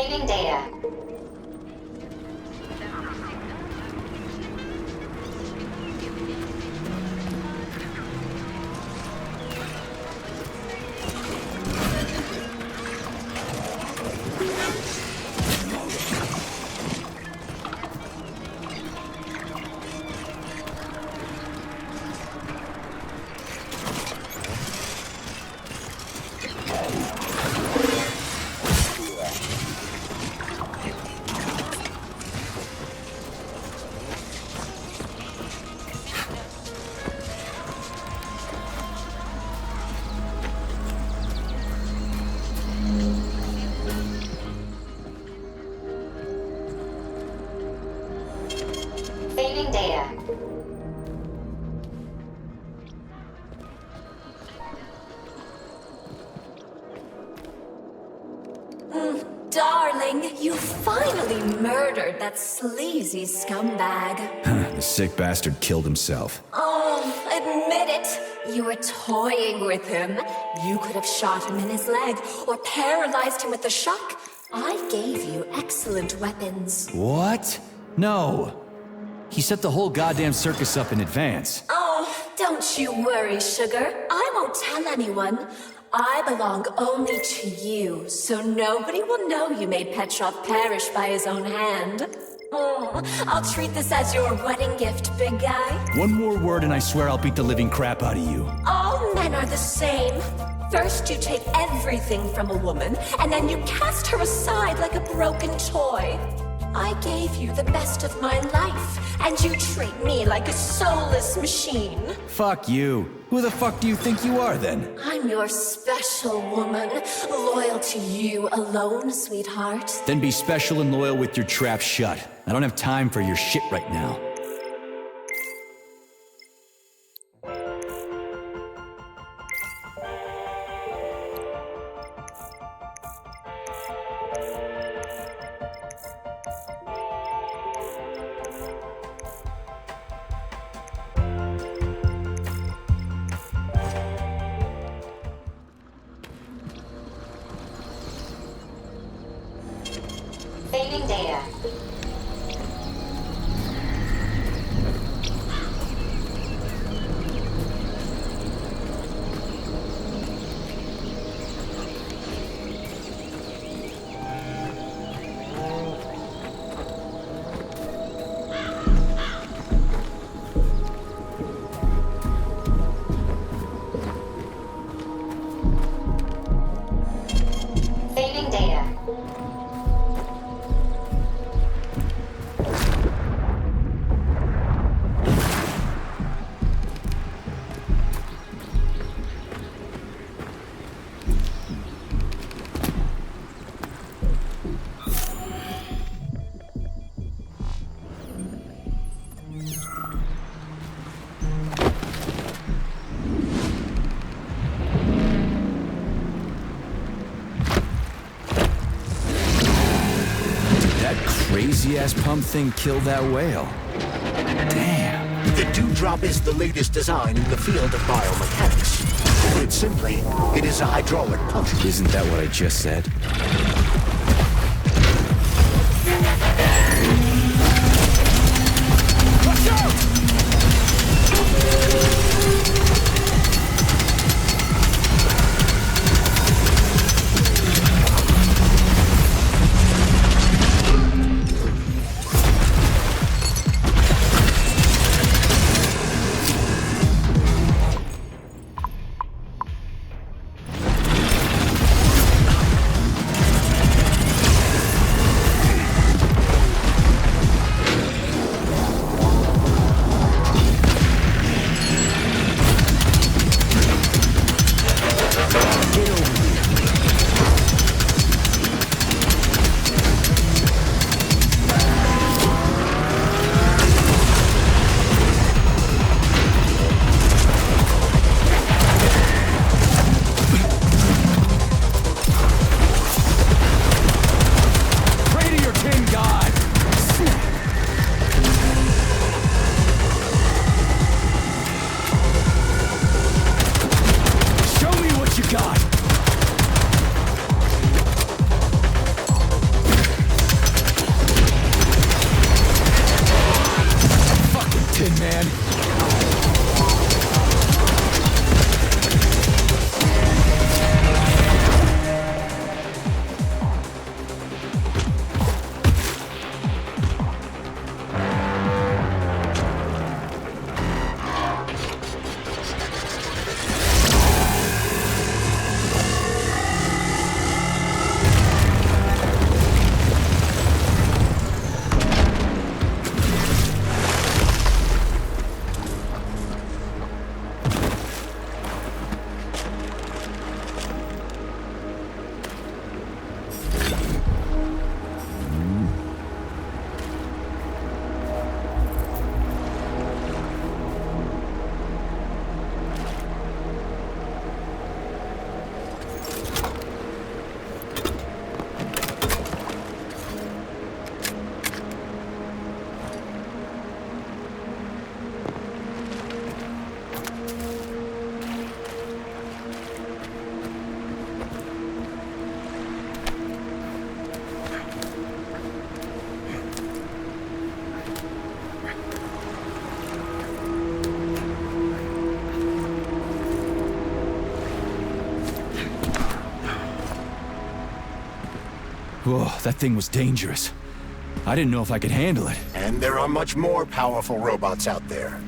Saving data. Saving data. Darling, you finally murdered that sleazy scumbag. The sick bastard killed himself. Oh, admit it. You were toying with him. You could have shot him in his leg or paralyzed him with the shock. I gave you excellent weapons. What? No. He set the whole goddamn circus up in advance. Oh, don't you worry, sugar. I won't tell anyone. I belong only to you, so nobody will know you made Petrov perish by his own hand. Oh, I'll treat this as your wedding gift, big guy. One more word and I swear I'll beat the living crap out of you. All men are the same. First you take everything from a woman, and then you cast her aside like a broken toy. I gave you the best of my life, and you treat me like a soulless machine. Fuck you. Who the fuck do you think you are then? I'm your special woman, loyal to you alone, sweetheart. Then be special and loyal with your trap shut. I don't have time for your shit right now. Saving data. Saving data. Crazy-ass pump thing killed that whale. Damn. The Dewdrop is the latest design in the field of biomechanics. Put it simply, it is a hydraulic pump. Isn't that what I just said? Whoa, that thing was dangerous. I didn't know if I could handle it. And there are much more powerful robots out there.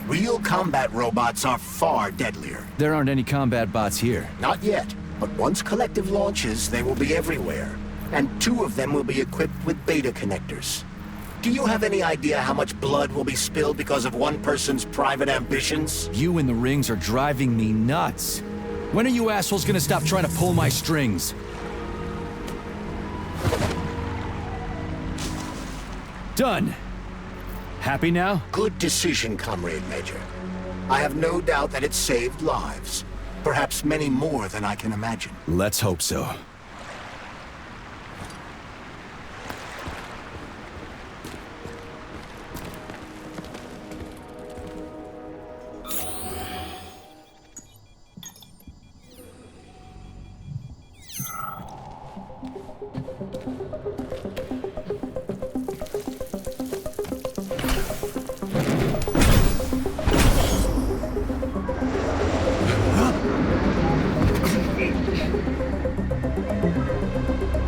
Real combat robots are far deadlier. There aren't any combat bots here. Not yet, but once Collective launches, they will be everywhere. And 2 of them will be equipped with beta connectors. Do you have any idea how much blood will be spilled because of one person's private ambitions? You and the rings are driving me nuts. When are you assholes gonna stop trying to pull my strings? Done. Happy now? Good decision, Comrade Major. I have no doubt that it saved lives. Perhaps many more than I can imagine. Let's hope so.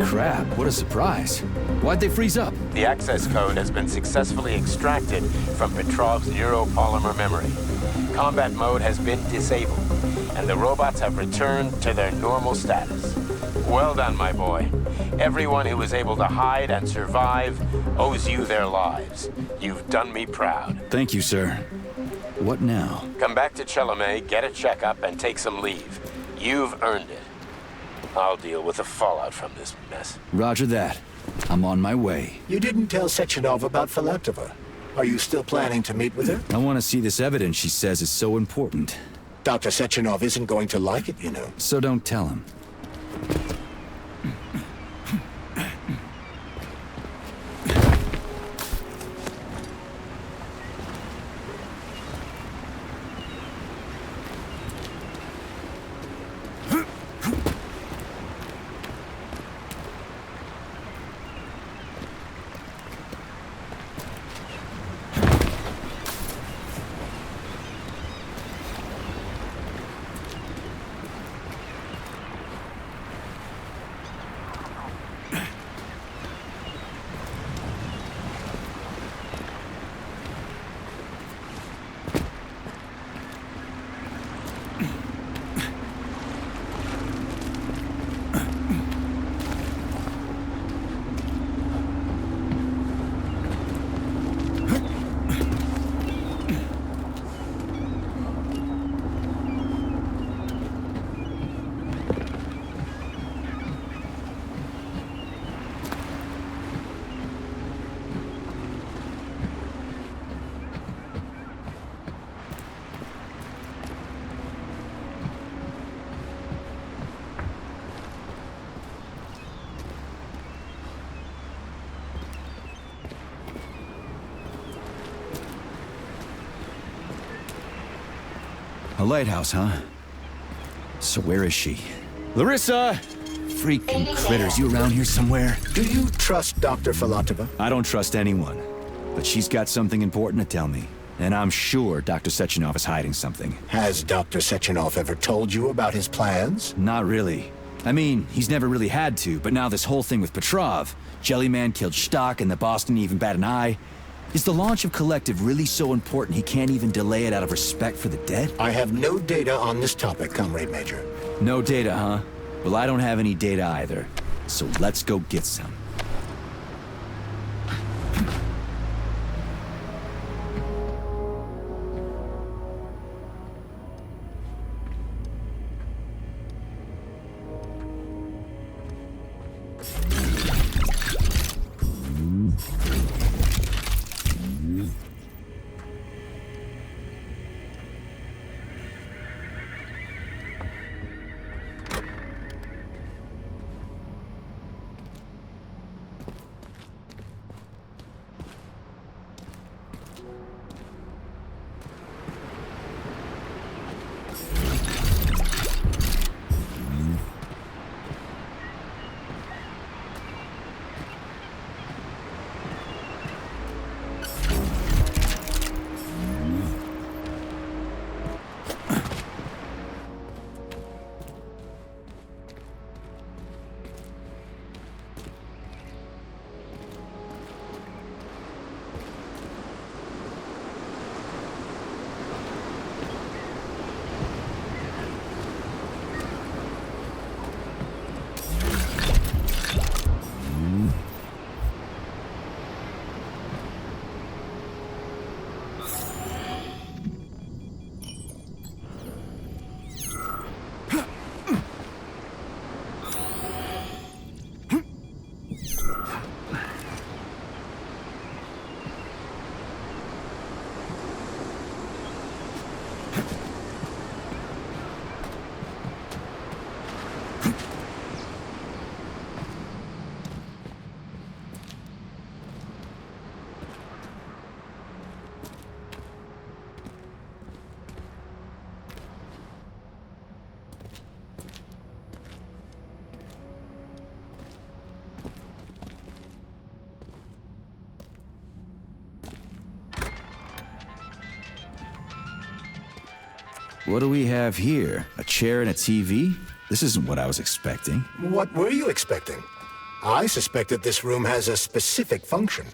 Crap, what a surprise. Why'd they freeze up? The access code has been successfully extracted from Petrov's neuropolymer memory. Combat mode has been disabled, and the robots have returned to their normal status. Well done, my boy. Everyone who was able to hide and survive owes you their lives. You've done me proud. Thank you, sir. What now? Come back to Chelomey, get a checkup, and take some leave. You've earned it. I'll deal with the fallout from this mess. Roger that. I'm on my way. You didn't tell Sechenov about Filatova. Are you still planning to meet with her? I want to see this evidence she says is so important. Dr. Sechenov isn't going to like it, you know. So don't tell him. A lighthouse, huh? So where is she? Larissa! Freaking critters, you around here somewhere? Do you trust Dr. Filatova? I don't trust anyone. But she's got something important to tell me. And I'm sure Dr. Sechenov is hiding something. Has Dr. Sechenov ever told you about his plans? Not really. I mean, he's never really had to, but now this whole thing with Petrov, Jellyman killed Stock and the boss didn't even bat an eye. Is the launch of Collective really so important he can't even delay it out of respect for the dead? I have no data on this topic, Comrade Major. No data, huh? Well, I don't have any data either. So let's go get some. What do we have here? A chair and a TV? This isn't what I was expecting. What were you expecting? I suspect that this room has a specific function.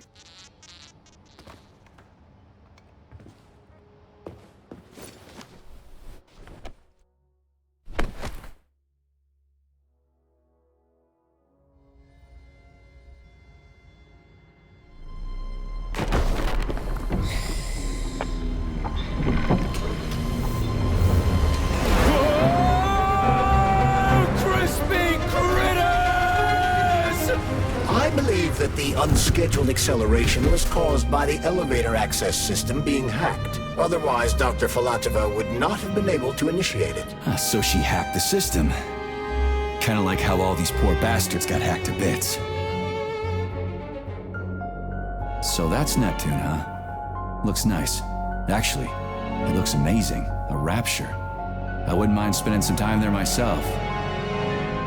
That the unscheduled acceleration was caused by the elevator access system being hacked. Otherwise, Dr. Filatova would not have been able to initiate it. So she hacked the system. Kinda like how all these poor bastards got hacked to bits. So that's Neptune, huh? Looks nice. Actually, it looks amazing. A rapture. I wouldn't mind spending some time there myself.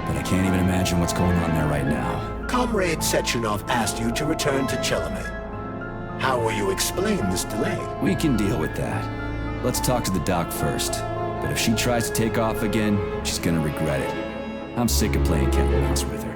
But I can't even imagine what's going on there right now. Comrade Sechenov asked you to return to Chelomey. How will you explain this delay? We can deal with that. Let's talk to the doc first. But if she tries to take off again, she's gonna regret it. I'm sick of playing cat and mouse with her.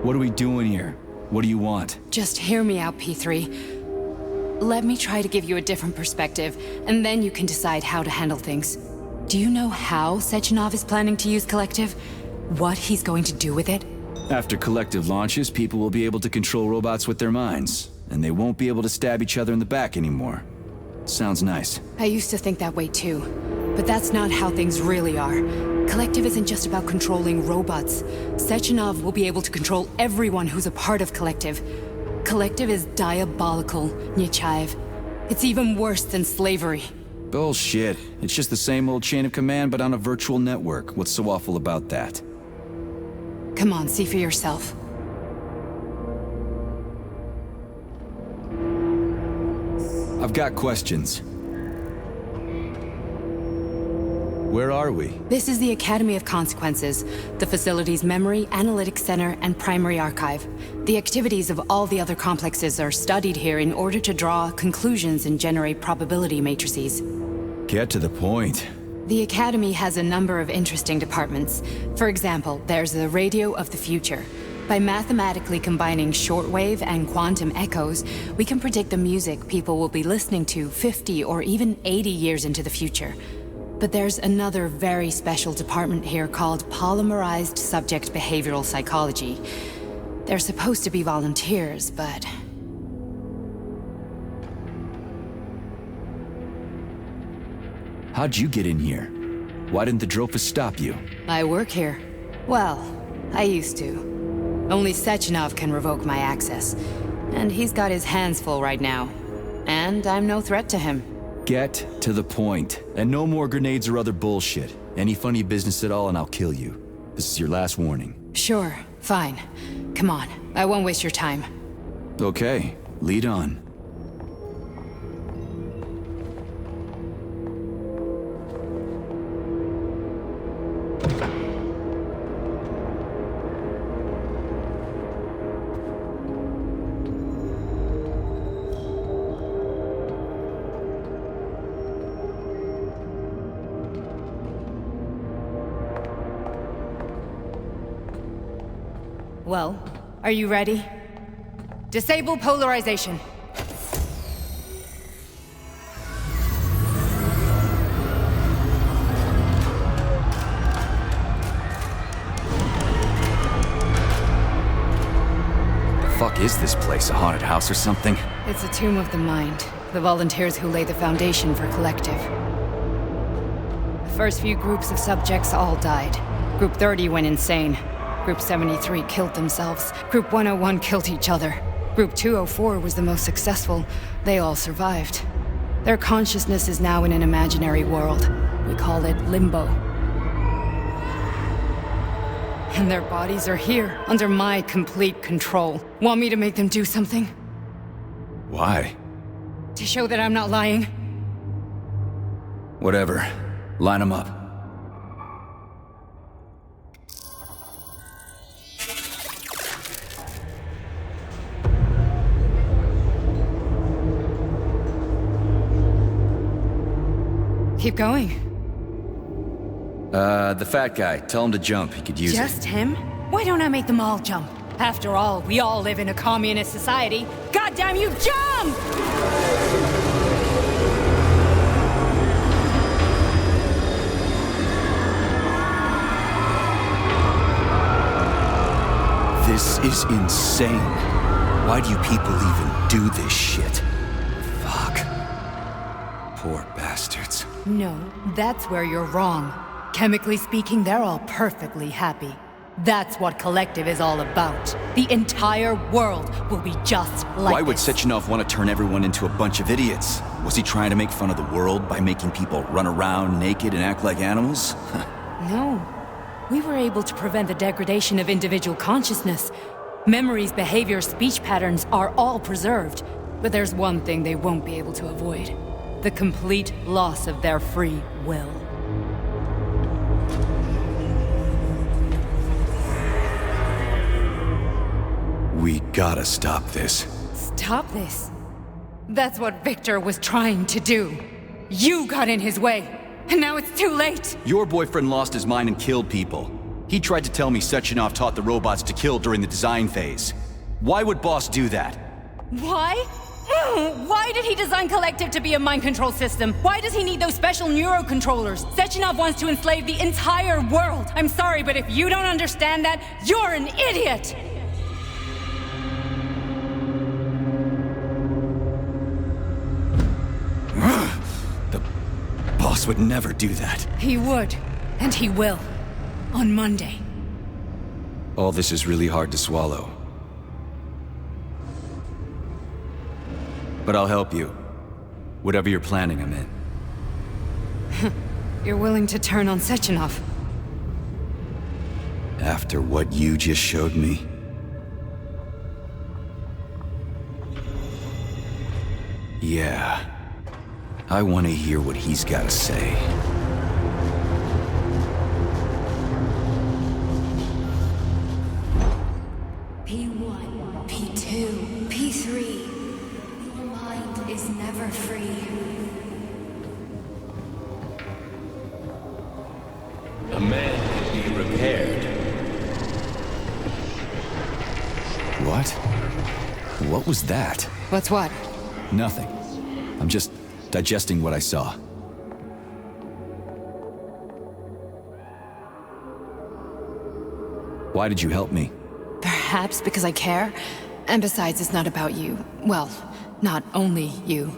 What are we doing here? What do you want? Just hear me out, P3. Let me try to give you a different perspective, and then you can decide how to handle things. Do you know how Sechenov is planning to use Collective? What he's going to do with it? After Collective launches, people will be able to control robots with their minds, and they won't be able to stab each other in the back anymore. Sounds nice. I used to think that way too, but that's not how things really are. Collective isn't just about controlling robots. Sechenov will be able to control everyone who's a part of Collective. Collective is diabolical, Nechayev. It's even worse than slavery. Bullshit. It's just the same old chain of command, but on a virtual network. What's so awful about that? Come on, see for yourself. I've got questions. Where are we? This is the Academy of Consequences, the facility's memory, analytics center, and primary archive. The activities of all the other complexes are studied here in order to draw conclusions and generate probability matrices. Get to the point. The Academy has a number of interesting departments. For example, there's the Radio of the Future. By mathematically combining shortwave and quantum echoes, we can predict the music people will be listening to 50 or even 80 years into the future. But there's another very special department here called Polymerized Subject Behavioral Psychology. They're supposed to be volunteers, but... How'd you get in here? Why didn't the Drofus stop you? I work here. Well, I used to. Only Sechenov can revoke my access. And he's got his hands full right now. And I'm no threat to him. Get to the point. And no more grenades or other bullshit. Any funny business at all and I'll kill you. This is your last warning. Sure, fine. Come on, I won't waste your time. Okay, lead on. Well, are you ready? Disable polarization. The fuck is this place? A haunted house or something? It's a tomb of the mind. The volunteers who lay the foundation for Collective. The first few groups of subjects all died. Group 30 went insane. Group 73 killed themselves. Group 101 killed each other. Group 204 was the most successful. They all survived. Their consciousness is now in an imaginary world. We call it Limbo. And their bodies are here, under my complete control. Want me to make them do something? Why? To show that I'm not lying? Whatever. Line them up. Keep going. The fat guy. Tell him to jump. He could use it. Just him? Why don't I make them all jump? After all, we all live in a communist society. Goddamn you, jump! This is insane. Why do you people even do this shit? Fuck. Poor bastards. No, that's where you're wrong. Chemically speaking, they're all perfectly happy. That's what Collective is all about. The entire world will be just like Why would this. Sechenov want to turn everyone into a bunch of idiots? Was he trying to make fun of the world by making people run around naked and act like animals? No. We were able to prevent the degradation of individual consciousness. Memories, behavior, speech patterns are all preserved. But there's one thing they won't be able to avoid. The complete loss of their free will. We gotta stop this. Stop this. That's what Victor was trying to do. You got in his way, and now it's too late. Your boyfriend lost his mind and killed people. He tried to tell me Sechenov taught the robots to kill during the design phase. Why would Boss do that? Why? Why did he design Collective to be a mind control system? Why does he need those special neurocontrollers? Sechenov wants to enslave the entire world. I'm sorry, but if you don't understand that, you're an idiot! The Boss would never do that. He would, and he will. On Monday. All this is really hard to swallow. But I'll help you. Whatever you're planning, I'm in. You're willing to turn on Sechenov? After what you just showed me? Yeah. I want to hear what he's got to say. P1, P2, P3. Your mind is never free. A man can be repaired. What? What was that? What's what? Nothing. I'm just digesting what I saw. Why did you help me? Perhaps because I care. And besides, it's not about you. Well, not only you.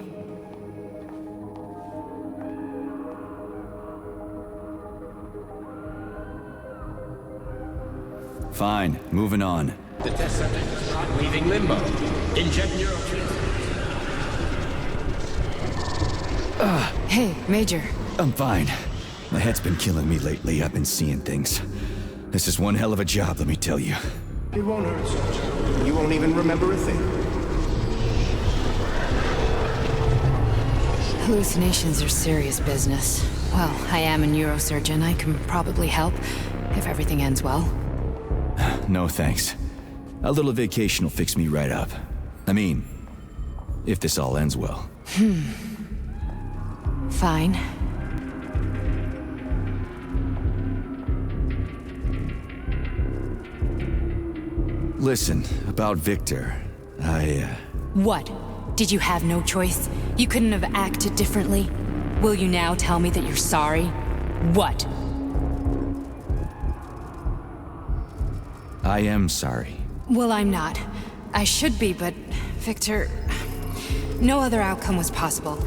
Fine, moving on. The test subject is not leaving limbo. Inject neurotransmitters. Hey, Major. I'm fine. My head's been killing me lately. I've been seeing things. This is one hell of a job, let me tell you. It won't hurt, Sergeant. You won't even remember a thing. Hallucinations are serious business. Well, I am a neurosurgeon. I can probably help, if everything ends well. No thanks. A little vacation will fix me right up. I mean, if this all ends well. Fine. Listen, about Victor, What? Did you have no choice? You couldn't have acted differently? Will you now tell me that you're sorry? What? I am sorry. Well, I'm not. I should be, but Victor... No other outcome was possible.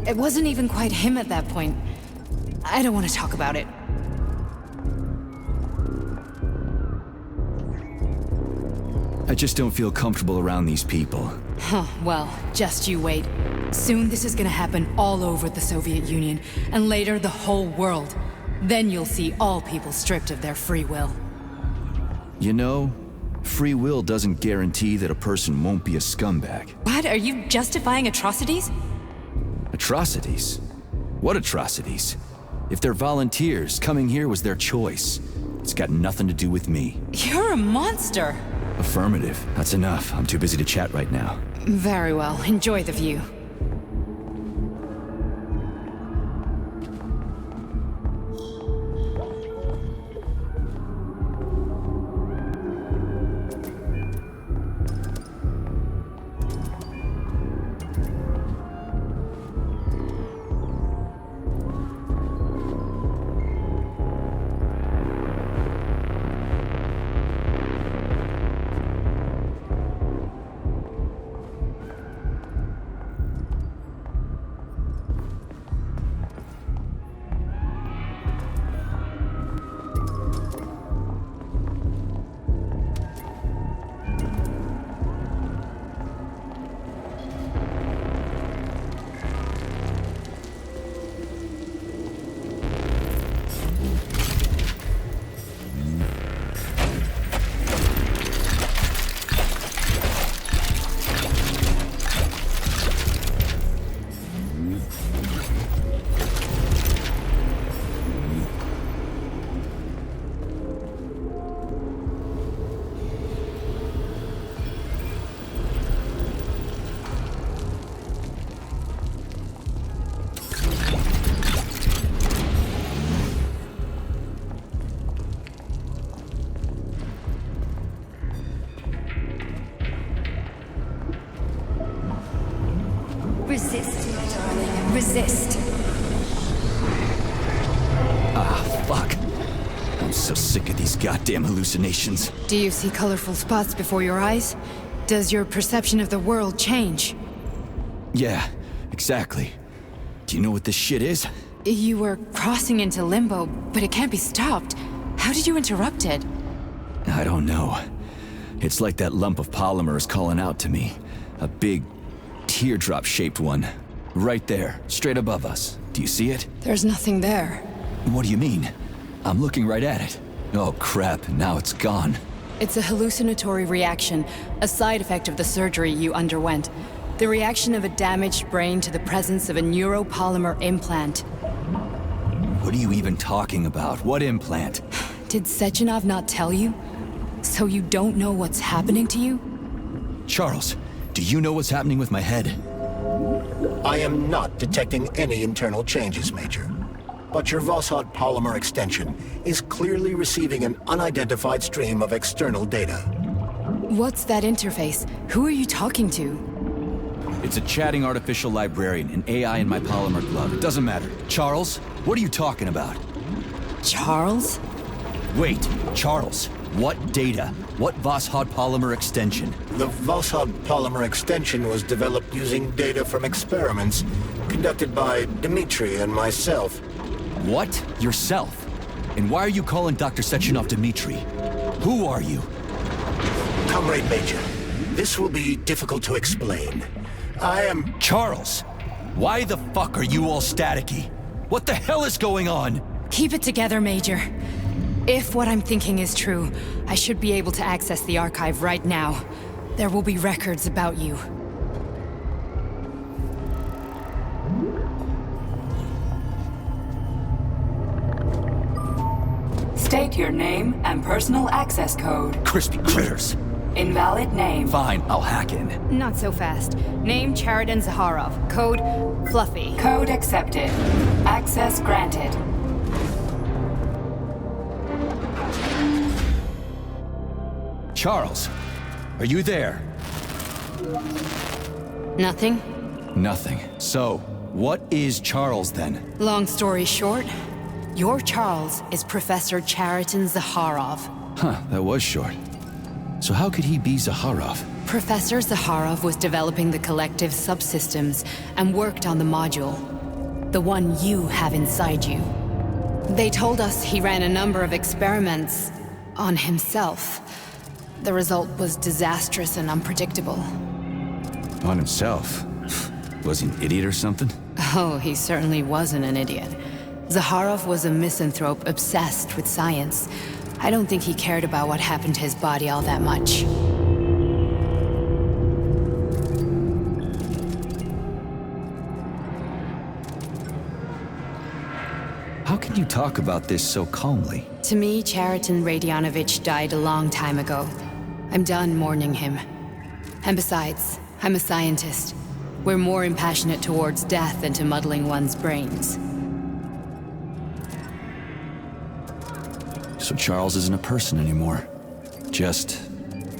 It wasn't even quite him at that point. I don't want to talk about it. I just don't feel comfortable around these people. Huh, well, just you wait. Soon this is gonna happen all over the Soviet Union, and later the whole world. Then you'll see all people stripped of their free will. You know, free will doesn't guarantee that a person won't be a scumbag. What? Are you justifying atrocities? Atrocities? What atrocities? If they're volunteers, coming here was their choice. It's got nothing to do with me. You're a monster! Affirmative. That's enough. I'm too busy to chat right now. Very well. Enjoy the view. Resist, my darling. Resist. Ah, fuck. I'm so sick of these goddamn hallucinations. Do you see colorful spots before your eyes? Does your perception of the world change? Yeah, exactly. Do you know what this shit is? You were crossing into limbo, but it can't be stopped. How did you interrupt it? I don't know. It's like that lump of polymer is calling out to me. A big, teardrop-shaped one. Right there, straight above us. Do you see it? There's nothing there. What do you mean? I'm looking right at it. Oh crap, now it's gone. It's a hallucinatory reaction, a side effect of the surgery you underwent. The reaction of a damaged brain to the presence of a neuropolymer implant. What are you even talking about? What implant? Did Sechenov not tell you? So you don't know what's happening to you? Charles, do you know what's happening with my head? I am not detecting any internal changes, Major. But your Voskhod polymer extension is clearly receiving an unidentified stream of external data. What's that interface? Who are you talking to? It's a chatting artificial librarian, an AI in my polymer glove. It doesn't matter. Charles, what are you talking about? Charles? Wait, Charles, what data? What Voskhod polymer extension? The Voskhod polymer extension was developed using data from experiments conducted by Dmitri and myself. What? Yourself? And why are you calling Dr. Sechenov Dmitri? Who are you? Comrade Major, this will be difficult to explain. I am... Charles! Why the fuck are you all staticky? What the hell is going on? Keep it together, Major. If what I'm thinking is true, I should be able to access the archive right now. There will be records about you. State your name and personal access code. Crispy critters. Invalid name. Fine, I'll hack in. Not so fast. Name Chariton Zaharov. Code Fluffy. Code accepted. Access granted. Charles, are you there? Nothing? Nothing. So, what is Charles then? Long story short, your Charles is Professor Chariton Zaharov. Huh, that was short. So how could he be Zaharov? Professor Zaharov was developing the collective subsystems and worked on the module. The one you have inside you. They told us he ran a number of experiments on himself. The result was disastrous and unpredictable. On himself? Was he an idiot or something? Oh, he certainly wasn't an idiot. Zaharov was a misanthrope obsessed with science. I don't think he cared about what happened to his body all that much. How can you talk about this so calmly? To me, Chariton Radionovich died a long time ago. I'm done mourning him. And besides, I'm a scientist. We're more impassionate towards death than to muddling one's brains. So Charles isn't a person anymore. Just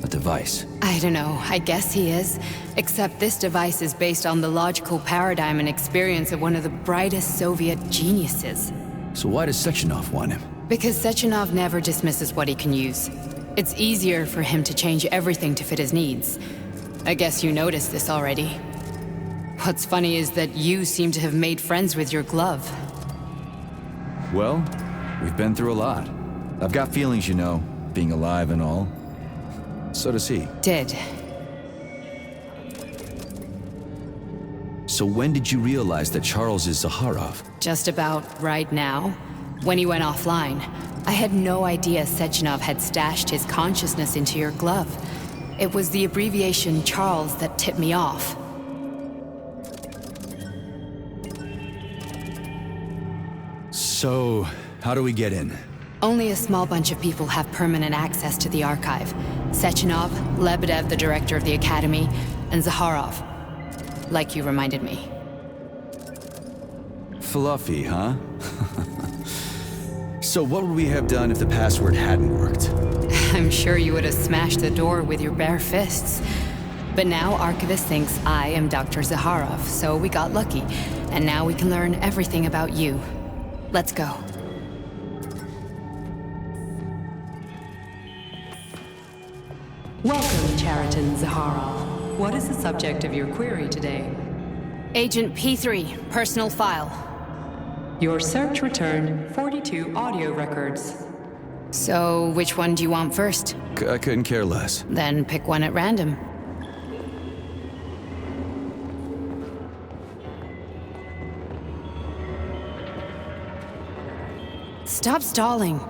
a device. I don't know, I guess he is. Except this device is based on the logical paradigm and experience of one of the brightest Soviet geniuses. So why does Sechenov want him? Because Sechenov never dismisses what he can use. It's easier for him to change everything to fit his needs. I guess you noticed this already. What's funny is that you seem to have made friends with your glove. Well, we've been through a lot. I've got feelings, you know, being alive and all. So does he. Did. So when did you realize that Charles is Zaharov? Just about right now. When he went offline. I had no idea Sechenov had stashed his consciousness into your glove. It was the abbreviation Charles that tipped me off. So, how do we get in? Only a small bunch of people have permanent access to the archive. Sechenov, Lebedev, the director of the Academy, and Zaharov. Like you reminded me. Fluffy, huh? So what would we have done if the password hadn't worked? I'm sure you would have smashed the door with your bare fists. But now Archivist thinks I am Dr. Zaharov, so we got lucky. And now we can learn everything about you. Let's go. Welcome, Chariton Zaharov. What is the subject of your query today? Agent P3, personal file. Your search returned 42 audio records. So, which one do you want first? I couldn't care less. Then pick one at random. Stop stalling.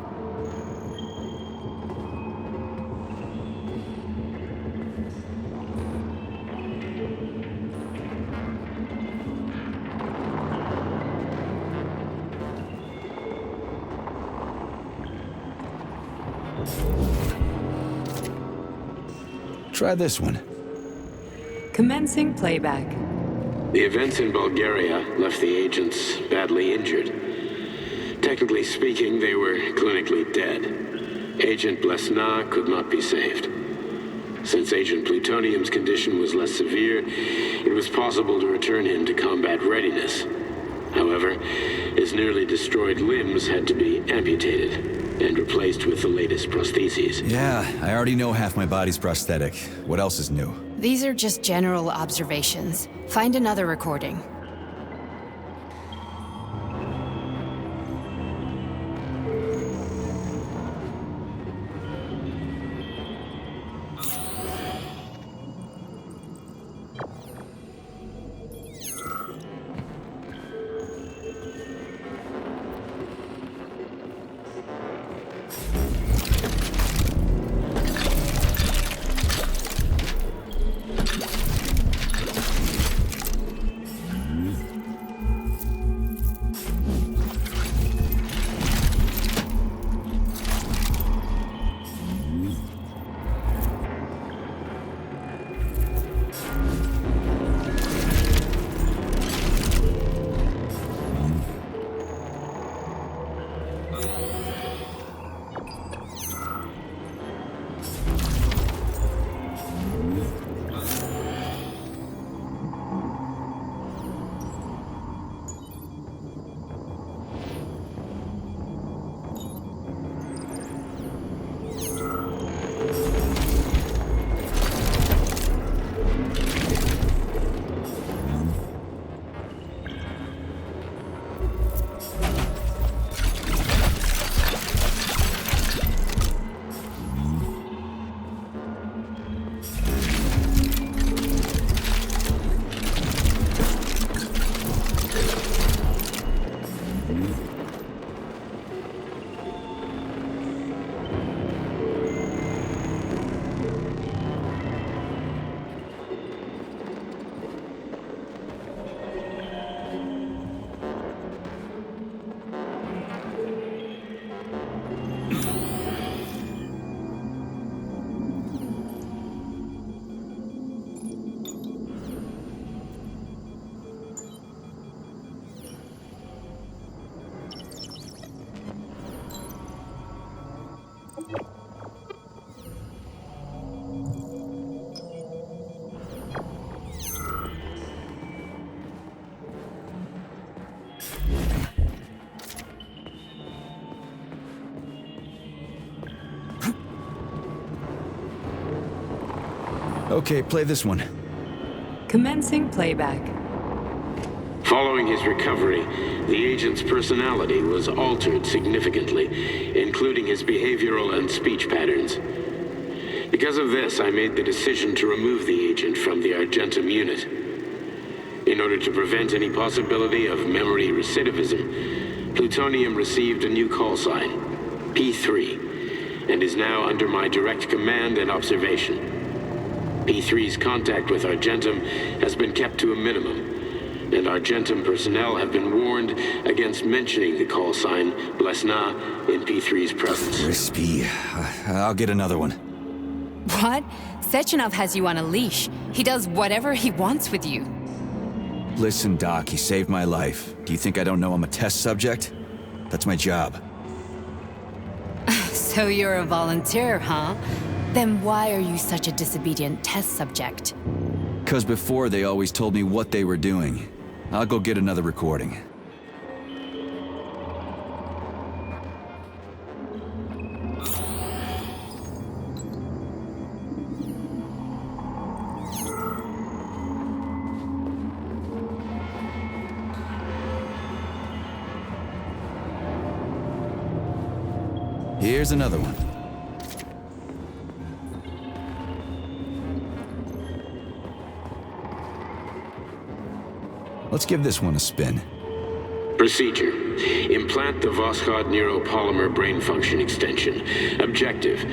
Try this one. Commencing playback. The events in Bulgaria left the agents badly injured. Technically speaking, they were clinically dead. Agent Blesna could not be saved. Since Agent Plutonium's condition was less severe, it was possible to return him to combat readiness. However, his nearly destroyed limbs had to be amputated and replaced with the latest prostheses. Yeah, I already know half my body's prosthetic. What else is new? These are just general observations. Find another recording. Okay, play this one. Commencing playback. Following his recovery, the agent's personality was altered significantly, including his behavioral and speech patterns. Because of this, I made the decision to remove the agent from the Argentum unit. In order to prevent any possibility of memory recidivism, Plutonium received a new call sign, P3, and is now under my direct command and observation. P3's contact with Argentum has been kept to a minimum, and Argentum personnel have been warned against mentioning the call sign Blesna in P3's presence. Crispy. I'll get another one. What? Sechenov has you on a leash. He does whatever he wants with you. Listen, Doc, he saved my life. Do you think I don't know I'm a test subject? That's my job. So you're a volunteer, huh? Then why are you such a disobedient test subject? 'Cause before they always told me what they were doing. I'll go get another recording. Here's another one. Let's give this one a spin. Procedure. Implant the Voskhod neuropolymer brain function extension. Objective.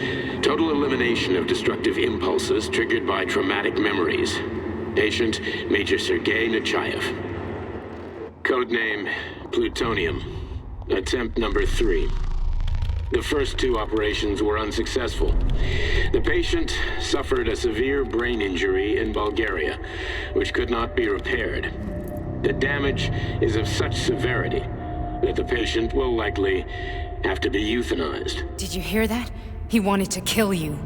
Total elimination of destructive impulses triggered by traumatic memories. Patient, Major Sergei Nechayev. Codename, Plutonium. Attempt number 3. The first 2 operations were unsuccessful. The patient suffered a severe brain injury in Bulgaria, which could not be repaired. The damage is of such severity that the patient will likely have to be euthanized. Did you hear that? He wanted to kill you.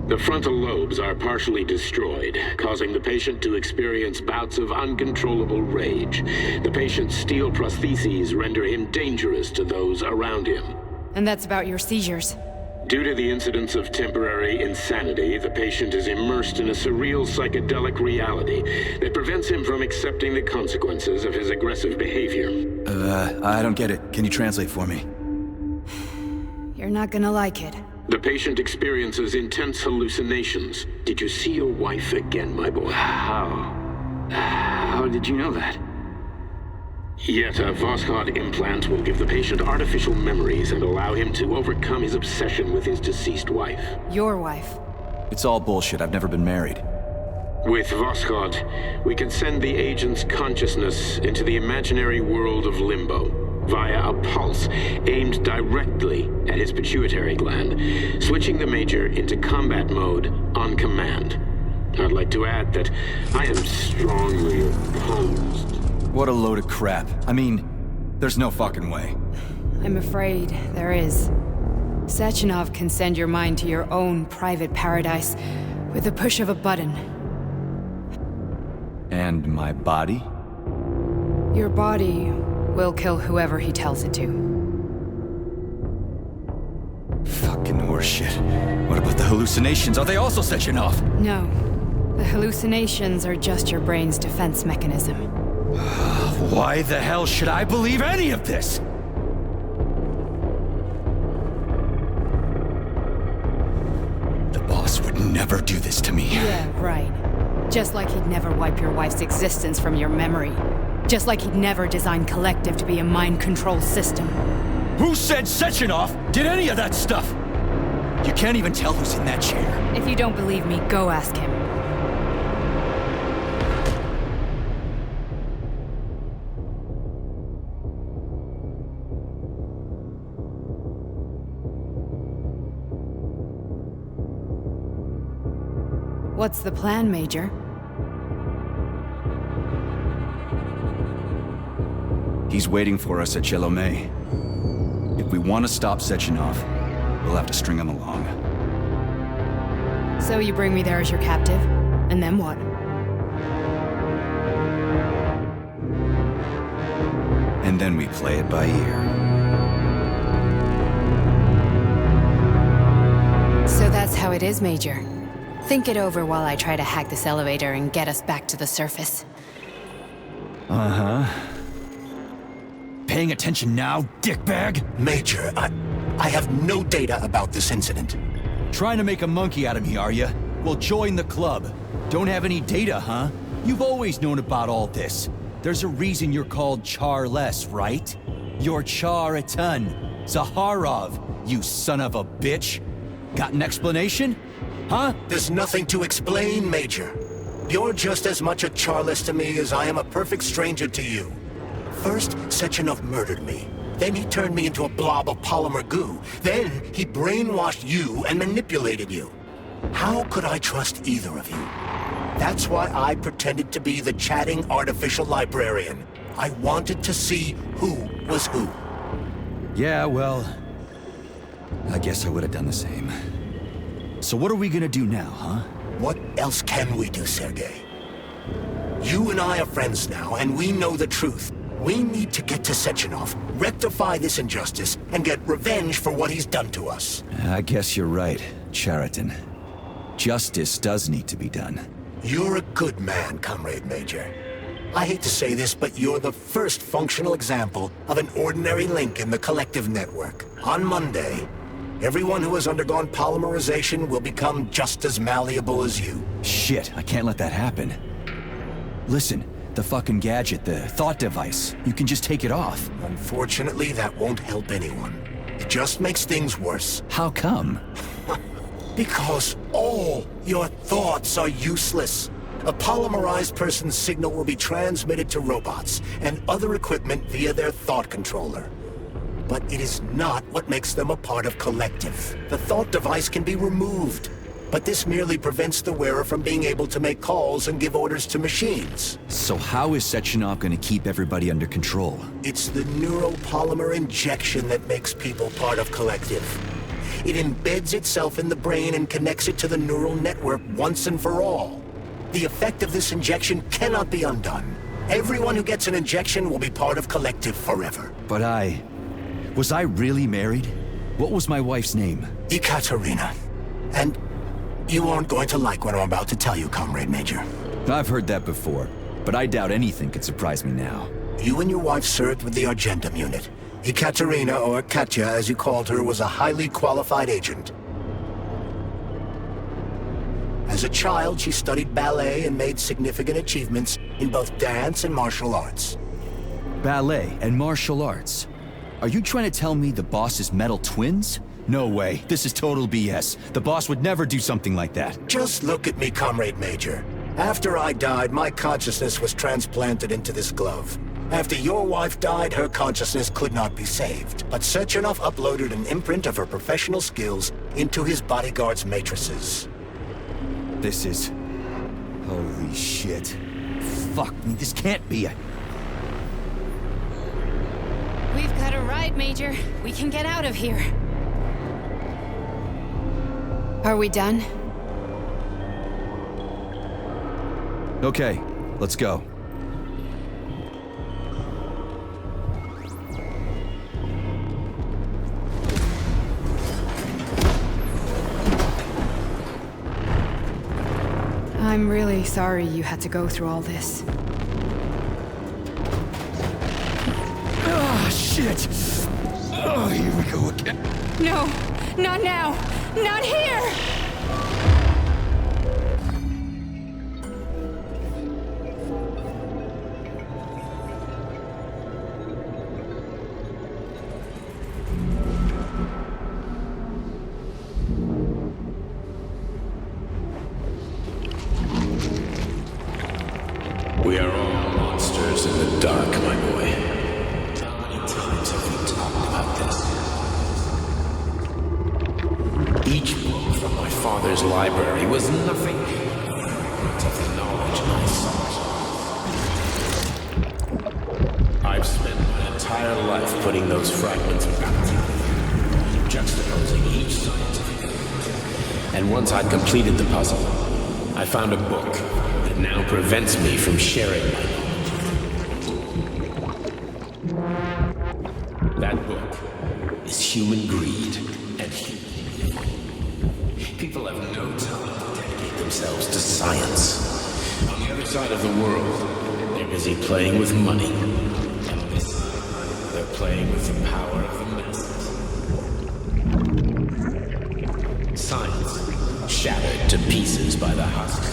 The frontal lobes are partially destroyed, causing the patient to experience bouts of uncontrollable rage. The patient's steel prostheses render him dangerous to those around him. And that's about your seizures. Due to the incidence of temporary insanity, the patient is immersed in a surreal psychedelic reality that prevents him from accepting the consequences of his aggressive behavior. I don't get it. Can you translate for me? You're not gonna like it. The patient experiences intense hallucinations. Did you see your wife again, my boy? How did you know that? Yet a Voskhod implant will give the patient artificial memories and allow him to overcome his obsession with his deceased wife. Your wife. It's all bullshit. I've never been married. With Voskhod, we can send the agent's consciousness into the imaginary world of Limbo via a pulse aimed directly at his pituitary gland, switching the Major into combat mode on command. I'd like to add that I am strongly opposed. What a load of crap. I mean, there's no fucking way. I'm afraid there is. Sechenov can send your mind to your own private paradise with the push of a button. And my body? Your body will kill whoever he tells it to. Fucking horseshit. What about the hallucinations? Are they also Sechenov? No. The hallucinations are just your brain's defense mechanism. Why the hell should I believe any of this? The boss would never do this to me. Yeah, right. Just like he'd never wipe your wife's existence from your memory. Just like he'd never design Collective to be a mind control system. Who said Sechenov did any of that stuff? You can't even tell who's in that chair. If you don't believe me, go ask him. What's the plan, Major? He's waiting for us at Chelomey. If we want to stop Sechenov, we'll have to string him along. So you bring me there as your captive? And then what? And then we play it by ear. So that's how it is, Major. Think it over while I try to hack this elevator and get us back to the surface. Uh-huh. Paying attention now, dickbag? Major, I have no data about this incident. Trying to make a monkey out of me, are you? Well, join the club. Don't have any data, huh? You've always known about all this. There's a reason you're called Charless, right? You're Char-Atan. Zaharov, you son of a bitch. Got an explanation? Huh? There's nothing to explain, Major. You're just as much a Charless to me as I am a perfect stranger to you. First, Sechenov murdered me. Then he turned me into a blob of polymer goo. Then he brainwashed you and manipulated you. How could I trust either of you? That's why I pretended to be the chatting artificial librarian. I wanted to see who was who. Yeah, well, I guess I would have done the same. So what are we gonna do now, huh? What else can we do, Sergei? You and I are friends now, and we know the truth. We need to get to Sechenov, rectify this injustice, and get revenge for what he's done to us. I guess you're right, Chariton. Justice does need to be done. You're a good man, Comrade Major. I hate to say this, but you're the first functional example of an ordinary link in the Collective network. On Monday, everyone who has undergone polymerization will become just as malleable as you. Shit, I can't let that happen. Listen, the fucking gadget, the thought device, you can just take it off. Unfortunately, that won't help anyone. It just makes things worse. How come? Because all your thoughts are useless. A polymerized person's signal will be transmitted to robots and other equipment via their thought controller. But it is not what makes them a part of Collective. The thought device can be removed, but this merely prevents the wearer from being able to make calls and give orders to machines. So how is Sechenov gonna keep everybody under control? It's the neuropolymer injection that makes people part of Collective. It embeds itself in the brain and connects it to the neural network once and for all. The effect of this injection cannot be undone. Everyone who gets an injection will be part of Collective forever. But was I really married? What was my wife's name? Ekaterina. And you aren't going to like what I'm about to tell you, Comrade Major. I've heard that before, but I doubt anything could surprise me now. You and your wife served with the Argentum unit. Ekaterina, or Katya as you called her, was a highly qualified agent. As a child, she studied ballet and made significant achievements in both dance and martial arts. Ballet and martial arts? Are you trying to tell me the boss is metal twins? No way. This is total BS. The boss would never do something like that. Just look at me, Comrade Major. After I died, my consciousness was transplanted into this glove. After your wife died, her consciousness could not be saved. But Sechenov uploaded an imprint of her professional skills into his bodyguard's matrices. This is... holy shit. Fuck me, this can't be a... We've got a ride, Major. We can get out of here. Are we done? Okay, let's go. I'm really sorry you had to go through all this. Ah, shit! Oh, here we go again. No! Not now! Not here! We are all monsters in the dark, my boy. How many times have we talked about this? Each book from my father's library was nothing but the knowledge I sought. I've spent my entire life putting those fragments back together, juxtaposing each scientific. And once I'd completed the puzzle, I found a book that now prevents me from sharing my knowledge. That book is Human Greed and Human Evil. People have no time to dedicate themselves to science. On the other side of the world, they're busy playing with money. And on this side, they're playing with the power of the masses. Science, shattered to pieces by the husk.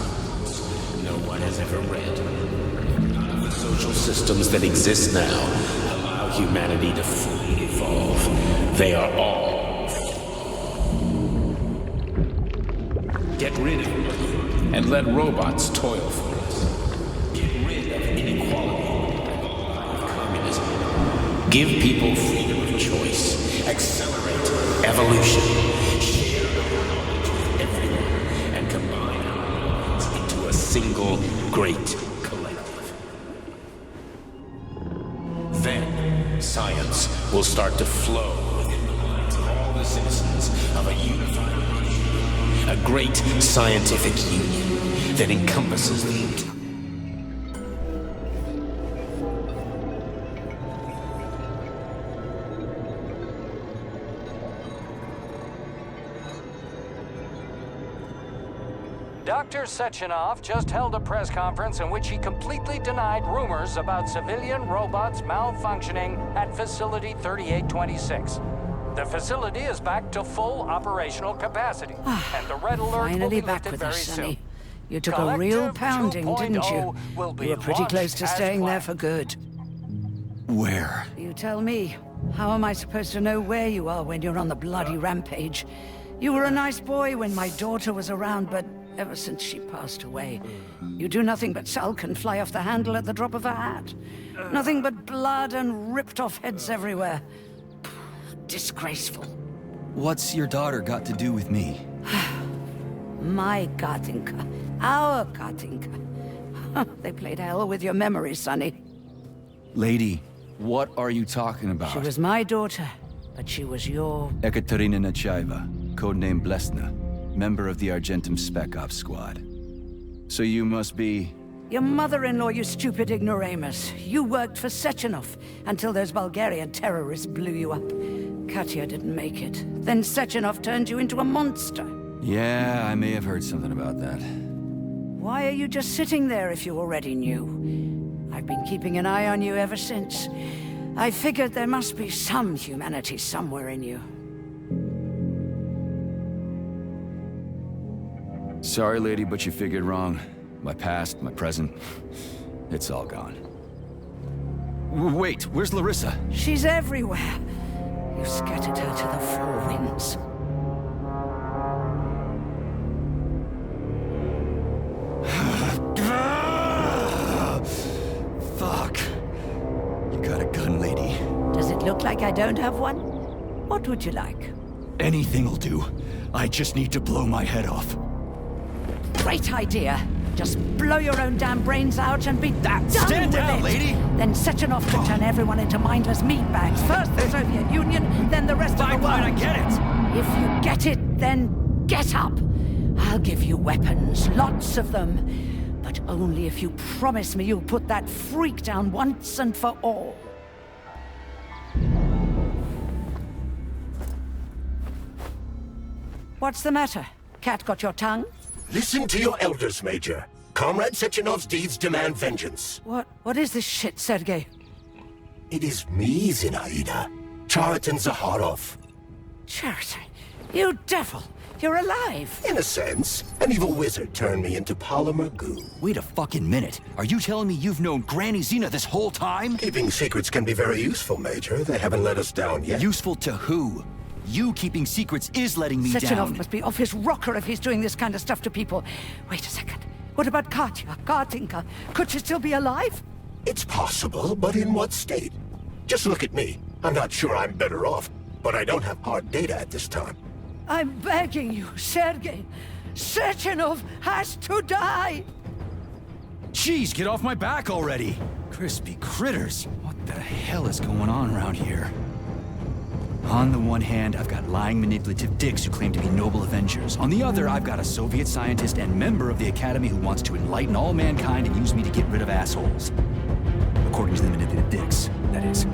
No one has ever read. None of the social systems that exist now allow humanity to fully evolve. They are all. Get rid of money and let robots toil for us. Get rid of inequality and of communism. Give people freedom of choice. Accelerate evolution. Share knowledge with everyone and combine our minds into a single great collective. Then science will start to flow within the minds of all the citizens of a unified nation, a great scientific union that encompasses the entire. Dr. Sechenov just held a press conference in which he completely denied rumors about civilian robots malfunctioning at Facility 3826. The facility is back to full operational capacity, and the red alert will Finally be back lifted with very us, soon. Sonny. You took a real pounding, didn't you? Will be You were pretty close launched to as staying there planned. for good. Where? You tell me. How am I supposed to know where you are when you're on the bloody rampage? You were a nice boy when my daughter was around, but ever since she passed away, you do nothing but sulk and fly off the handle at the drop of a hat. Nothing but blood and ripped off heads everywhere. Disgraceful. What's your daughter got to do with me? My Katinka. Our Katinka. They played hell with your memory, Sonny. Lady, what are you talking about? She was my daughter, but she was your... Ekaterina Nechaeva, codename Blesna, member of the Argentum Spec Ops squad. So you must be... Your mother-in-law, you stupid ignoramus. You worked for Sechenov until those Bulgarian terrorists blew you up. Katya didn't make it. Then Sechenov turned you into a monster. Yeah, I may have heard something about that. Why are you just sitting there if you already knew? I've been keeping an eye on you ever since. I figured there must be some humanity somewhere in you. Sorry, lady, but you figured wrong. My past, my present, it's all gone. Wait, where's Larissa? She's everywhere. You scattered her to the four winds. Fuck. You got a gun, lady. Does it look like I don't have one? What would you like? Anything will do. I just need to blow my head off. Great idea. Just blow your own damn brains out and be done Stand with down, it. lady! Then Sechenov could turn everyone into mindless meatbags. First the Soviet Union, then the rest of the world. Fine, I get it! If you get it, then get up. I'll give you weapons, lots of them. But only if you promise me you'll put that freak down once and for all. What's the matter? Cat got your tongue? Listen to your elders, Major. Comrade Sechenov's deeds demand vengeance. What is this shit, Sergei? It is me, Zinaida. Chariton Zaharov. Chariton? You devil! You're alive! In a sense, an evil wizard turned me into polymer goo. Wait a fucking minute. Are you telling me you've known Granny Zina this whole time? Keeping secrets can be very useful, Major. They haven't let us down yet. Useful to who? You keeping secrets is letting me Sechenov down. must be off his rocker if he's doing this kind of stuff to people. Wait a second. What about Katya, Katinka? Could she still be alive? It's possible, but in what state? Just look at me. I'm not sure I'm better off, but I don't have hard data at this time. I'm begging you, Sergei. Sechenov has to die! Jeez, get off my back already! Crispy critters. What the hell is going on around here? On the one hand, I've got lying, manipulative dicks who claim to be noble avengers. On the other, I've got a Soviet scientist and member of the Academy who wants to enlighten all mankind and use me to get rid of assholes. According to the manipulative dicks, that is.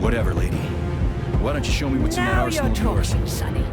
Whatever, lady. Why don't you show me what's in that Now arsenal you're of yours? talking, Sonny.